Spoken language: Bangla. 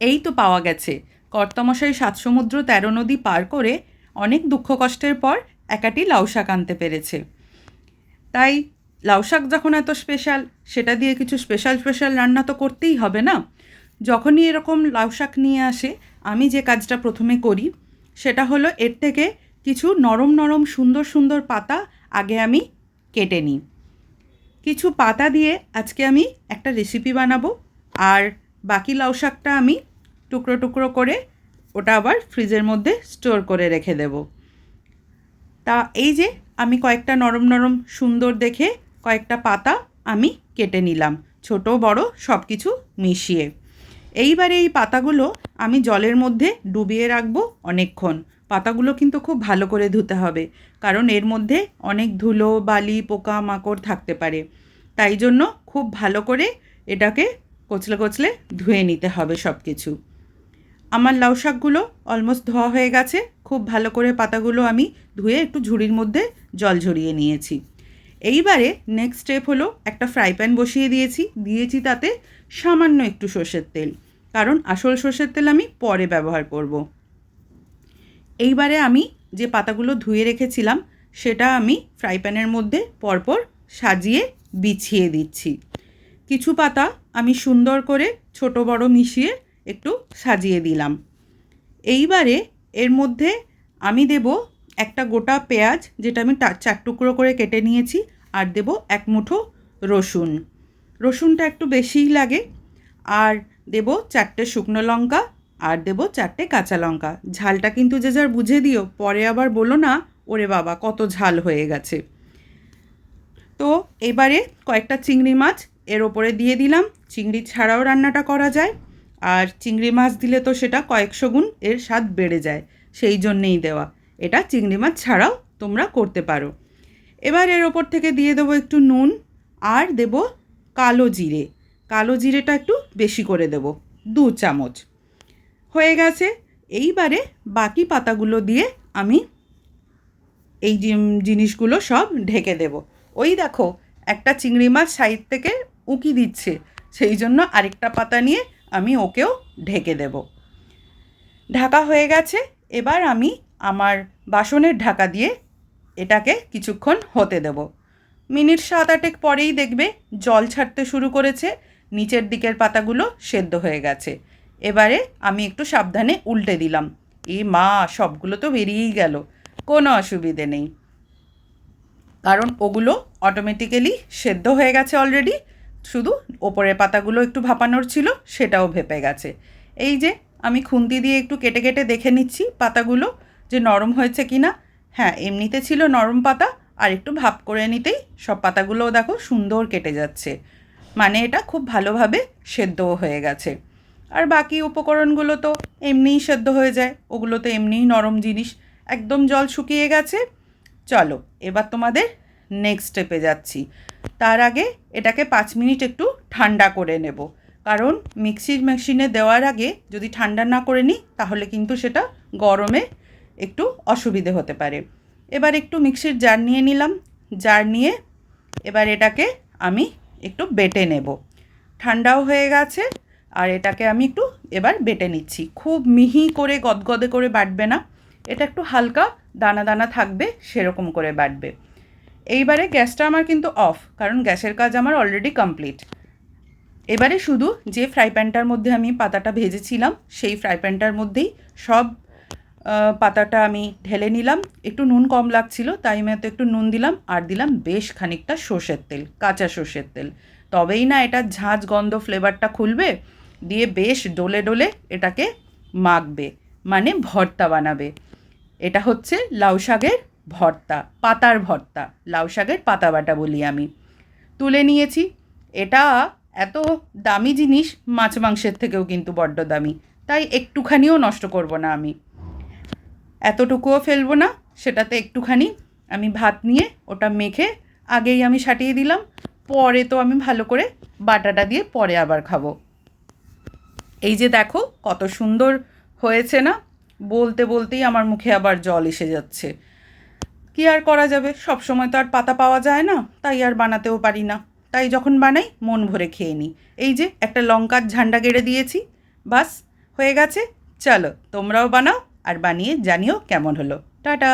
এই তো পাওয়া গেছে। কর্তামশাই ৭ সমুদ্র ১৩ নদী পার করে অনেক দুঃখ কষ্টের পর একাটি লাউ শাক আনতে পেরেছে। তাই লাউ শাক যখন এত স্পেশাল, সেটা দিয়ে কিছু স্পেশাল স্পেশাল রান্না তো করতেই হবে না? যখনই এরকম লাউ শাক নিয়ে আসে, আমি যে কাজটা প্রথমে করি সেটা হলো এর থেকে কিছু নরম নরম সুন্দর সুন্দর পাতা আগে আমি কেটে নিই। কিছু পাতা দিয়ে আজকে আমি একটা রেসিপি বানাবো, আর বাকি লাউ শাকটা আমি টুকরো টুকরো করে ওটা আবার ফ্রিজের মধ্যে স্টোর করে রেখে দেব। তা এই যে আমি কয়েকটা নরম নরম সুন্দর দেখে কয়েকটা পাতা আমি কেটে নিলাম, ছোট বড় সব কিছু মিশিয়ে। এইবারে এই পাতাগুলো আমি জলের মধ্যে ডুবিয়ে রাখবো অনেকক্ষণ। পাতাগুলো কিন্তু খুব ভালো করে ধুতে হবে, কারণ এর মধ্যে অনেক ধুলো বালি পোকা মাকড় থাকতে পারে। তাই জন্য খুব ভালো করে এটাকে কচলে কচলে ধুয়ে নিতে হবে সব কিছু। আমার লাউ শাকগুলো অলমোস্ট ধোয়া হয়ে গেছে। খুব ভালো করে পাতাগুলো আমি ধুয়ে একটু ঝুড়ির মধ্যে জল ঝরিয়ে নিয়েছি। এইবারে নেক্সট স্টেপ হলো, একটা ফ্রাই প্যান বসিয়ে দিয়েছি তাতে সামান্য একটু সর্ষের তেল, কারণ আসল সর্ষের তেল আমি পরে ব্যবহার করব। এইবারে আমি যে পাতাগুলো ধুয়ে রেখেছিলাম সেটা আমি ফ্রাই প্যানের মধ্যে পরপর সাজিয়ে বিছিয়ে দিচ্ছি। কিছু পাতা আমি সুন্দর করে ছোট বড় মিশিয়ে একটু সাজিয়ে দিলাম। এইবারে এর মধ্যে আমি দেব একটা গোটা পেঁয়াজ, যেটা আমি 4 টুকরো করে কেটে নিয়েছি, আর দেব 1 মুঠো রসুন। রসুনটা একটু বেশিই লাগে। আর দেব 4টে শুকনো লঙ্কা, আর দেব 4টে কাঁচা লঙ্কা। ঝালটা কিন্তু যে যার বুঝে দিও, পরে আবার বলো না ওরে বাবা কত ঝাল হয়ে গেছে। তো এবারে কয়েকটা চিংড়ি মাছ এর ওপরে দিয়ে দিলাম। চিংড়ি ছাড়াও রান্নাটা করা যায়, আর চিংড়ি মাছ দিলে তো সেটা কয়েকশো গুণ এর স্বাদ বেড়ে যায়, সেই জন্যেই দেওয়া। এটা চিংড়ি মাছ ছাড়াও তোমরা করতে পারো। এবার এর ওপর থেকে দিয়ে দেবো একটু নুন, আর দেব কালো জিরে। কালো জিরেটা একটু বেশি করে দেব, 2 চামচ। হয়ে গেছে। এইবারে বাকি পাতাগুলো দিয়ে আমি এই জিনিসগুলো সব ঢেকে দেব। ওই দেখো একটা চিংড়ি মাছ সাইড থেকে উঁকি দিচ্ছে, সেই জন্য আরেকটা পাতা নিয়ে আমি ওকেও ঢেকে দেব। ঢাকা হয়ে গেছে। এবার আমি আমার বাসনের ঢাকা দিয়ে এটাকে কিছুক্ষণ হতে দেব। মিনিট 7-8 পরেই দেখবে জল ছাড়তে শুরু করেছে, নিচের দিকের পাতাগুলো সেদ্ধ হয়ে গেছে। এবারে আমি একটু সাবধানে উল্টে দিলাম। মা, সবগুলো তো বেরিয়েই গেল। কোনো অসুবিধে নেই, কারণ ওগুলো অটোমেটিক্যালি সেদ্ধ হয়ে গেছে অলরেডি। শুধু ওপরের পাতাগুলো একটু ভাপানোর ছিল, সেটাও ভেপে গেছে। এই যে আমি খুন্তি দিয়ে একটু কেটে কেটে দেখে নিচ্ছি পাতাগুলো যে নরম হয়েছে কি না। হ্যাঁ, এমনিতে ছিল নরম পাতা, আর একটু ভাপ করে নিতেই সব পাতাগুলোও দেখো সুন্দর কেটে যাচ্ছে। মানে এটা খুব ভালোভাবে সেদ্ধও হয়ে গেছে। আর বাকি উপকরণগুলো তো এমনিই সেদ্ধ হয়ে যায়, ওগুলো তো এমনিই নরম জিনিস। একদম জল শুকিয়ে গেছে। চলো এবার তোমাদের নেক্সট স্টেপে যাচ্ছি। তার আগে এটাকে 5 মিনিট একটু ঠান্ডা করে নেব, কারণ মিক্সির মেশিনে দেওয়ার আগে যদি ঠান্ডা না করে নিই তাহলে কিন্তু সেটা গরমে একটু অসুবিধে হতে পারে। এবার একটু মিক্সির জার নিয়ে নিলাম। জার নিয়ে এবার এটাকে আমি একটু বেটে নেব। ঠান্ডাও হয়ে গেছে, আর এটাকে আমি একটু এবার বেটে নিচ্ছি। খুব মিহি করে গদগদে করে বাটবে না, এটা একটু হালকা দানা দানা থাকবে সেরকম করে বাটবে। এইবারে গ্যাসটা আমার কিন্তু অফ, কারণ গ্যাসের কাজ আমার অলরেডি কমপ্লিট। এবারে শুধু যে ফ্রাই প্যানটার মধ্যে আমি পাতাটা ভেজেছিলাম সেই ফ্রাই প্যানটার মধ্যেই সব পাতাটা আমি ঢেলে নিলাম। একটু নুন কম লাগছিল, তাই আমি তো একটু নুন দিলাম, আর দিলাম বেশ খানিকটা সর্ষের তেল, কাঁচা সর্ষের তেল। তবেই না এটা ঝাঁঝ গন্ধ ফ্লেভারটা খুলবে। দিয়ে বেশ ডলে ডলে এটাকে মাখবে, মানে ভর্তা বানাবে। এটা হচ্ছে লাউ শাকের ভর্তা, পাতার ভর্তা। লাউ শাকের পাতা বাটা বলি আমি। তুলে নিয়েছি। এটা এত দামি জিনিস, মাছ মাংসের থেকেও কিন্তু বড্ড দামি, তাই একটুখানিও নষ্ট করব না আমি, এতটুকুও ফেলবো না। সেটাতে একটুখানি আমি ভাত নিয়ে ওটা মেখে আগেই আমি সাটিয়ে দিলাম। পরে তো আমি ভালো করে বাটাটা দিয়ে পরে আবার খাবো। এই যে দেখো কত সুন্দর হয়েছে না? বলতে বলতেই আমার মুখে আবার জল এসে যাচ্ছে। কি আর করা যাবে, সব সময় তো আর পাতা পাওয়া যায় না, তাই আর বানাতেও পারি না। তাই যখন বানাই মন ভরে খেয়ে নিই। এই যে একটা লঙ্কার ঝান্ডা গেড়ে দিয়েছি, বাস হয়ে গেছে। চলো তোমরাও বানাও আর বানিয়ে জানিও কেমন হলো। টাটা।